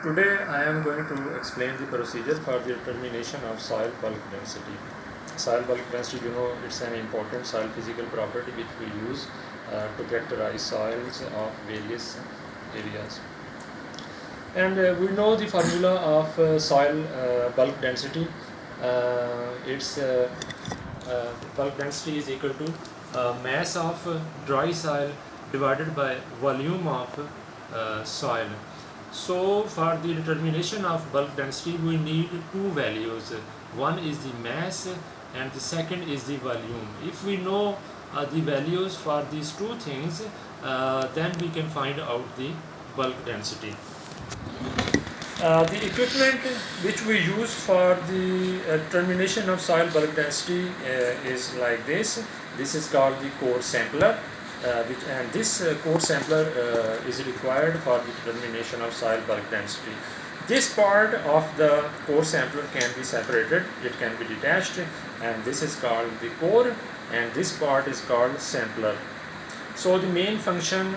Today I am going to explain the procedure for the determination of soil bulk density. Soil bulk density, it's an important soil physical property which we use to characterize soils of various areas. And we know the formula of soil bulk density. Its bulk density is equal to mass of dry soil divided by volume of soil. So for the determination of bulk density we need two values. One is the mass and the second is the volume. If we know the values for these two things, then we can find out the bulk density. The equipment which we use for the determination of soil bulk density is like this. This is called the core sampler, and this core sampler is required for the determination of soil bulk density. This part of the core sampler can be separated, it can be detached, and this is called the core, and this part is called sampler. So the main function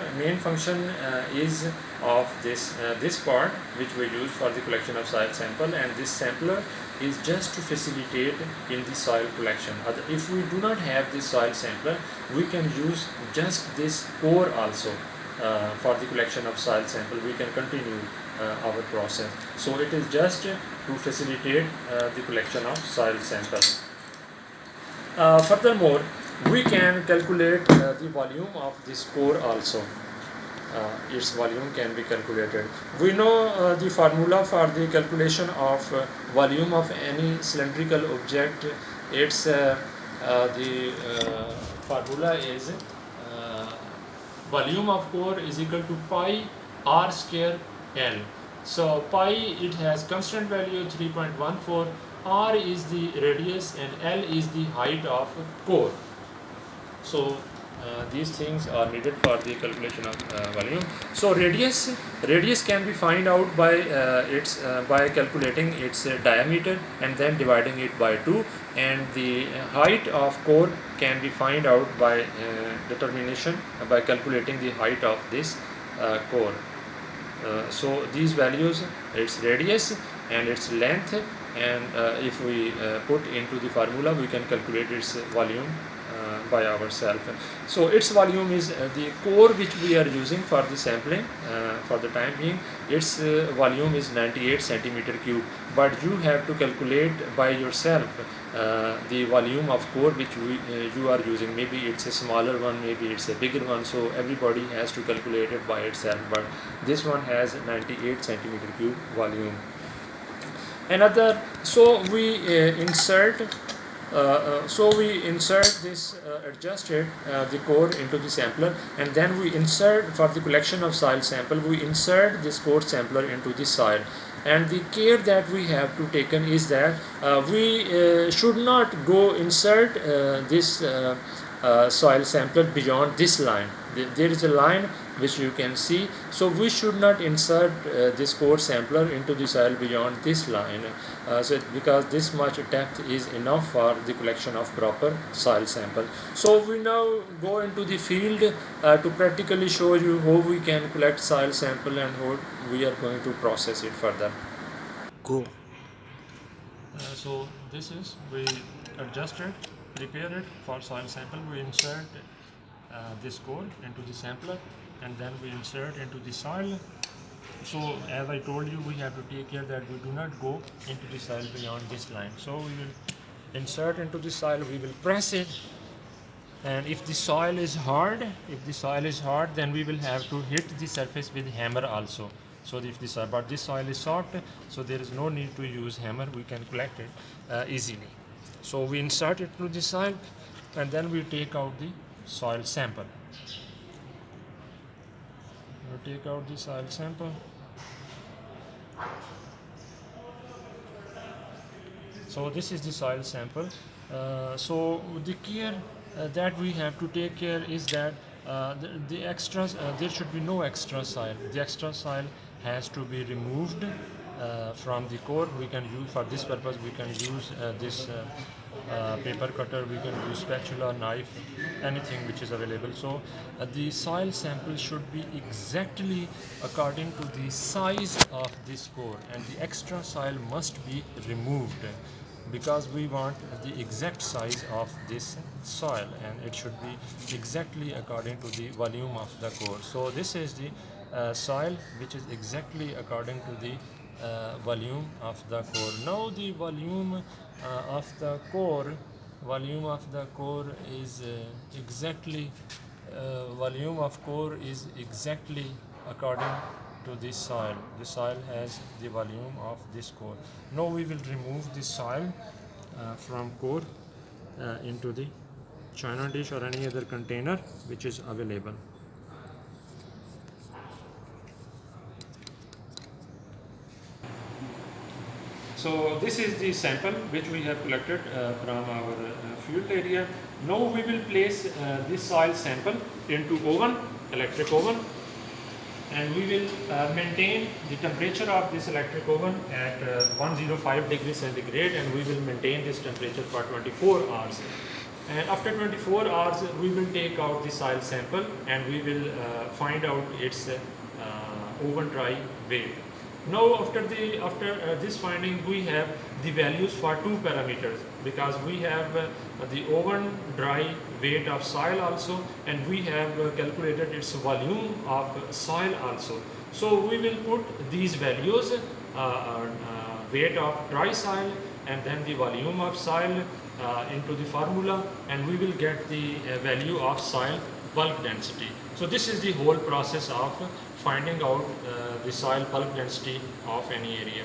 is of this part which we use for the collection of soil sample, and this sampler is just to facilitate in the soil collection. If we do not have this soil sampler, we can use just this core also for the collection of soil sample. We can continue our process. So it is just to facilitate the collection of soil sample. Furthermore, we can calculate the volume of this core also. Its volume can be calculated. We know the formula for the calculation of volume of any cylindrical object. Its the formula is volume of core is equal to pi r square L. So pi, it has constant value 3.14. R is the radius and L is the height of core. So these things are needed for the calculation of volume. So radius can be found out by by calculating its diameter and then dividing it by 2, and the height of core can be found out by determination by calculating the height of this core. So these values, its radius and its length, and if we put into the formula, we can calculate its volume by ourselves. So its volume is the core which we are using for the sampling for the time being. Its volume is 98 centimeter cube, but you have to calculate by yourself the volume of core which you are using. Maybe it's a smaller one, maybe it's a bigger one, so everybody has to calculate it by itself, but this one has 98 centimeter cube volume. Another, so we insert this adjusted the core into the sampler, and then we insert, for the collection of soil sample, we insert this core sampler into the soil. And the care that we have to taken is that we should not go insert this soil sampler beyond this line. There is a line which you can see, so we should not insert this core sampler into the soil beyond this line, because this much depth is enough for the collection of proper soil sample. So we now go into the field to practically show you how we can collect soil sample and how we are going to process it further. Go. So this is, we adjust it, prepare it for soil sample. We insert this core into the sampler, and then we insert into the soil. So as I told you, we have to take care that we do not go into the soil beyond this line. So we will insert into the soil, we will press it, and if the soil is hard, then we will have to hit the surface with hammer also. So if this, but this soil is soft, so there is no need to use hammer, we can collect it easily. So we insert it into the soil, and then we take out the soil sample. We take out the soil sample. So this is the soil sample. So the care that we have to take care is that the extras, there should be no extra soil. The extra soil has to be removed from the core. We can use, for this purpose, we can use this paper cutter, we can use spatula, knife, anything which is available. So the soil sample should be exactly according to the size of this core, and the extra soil must be removed because we want the exact size of this soil, and it should be exactly according to the volume of the core. So this is the soil which is exactly according to the volume of the core. Now the volume of the core is exactly volume of core is exactly according to this soil. The soil has the volume of this core. Now we will remove the soil from core into the china dish or any other container which is available. So this is the sample which we have collected from our field area. Now we will place this soil sample into oven, electric oven, and we will maintain the temperature of this electric oven at 105 degrees centigrade, and we will maintain this temperature for 24 hours. And after 24 hours we will take out the soil sample and we will find out its oven dry weight. Now after this finding we have the values for two parameters, because we have the oven dry weight of soil also, and we have calculated its volume of soil also. So we will put these values, weight of dry soil and then the volume of soil into the formula, and we will get the value of soil bulk density. So this is the whole process of finding out the soil bulk density of any area.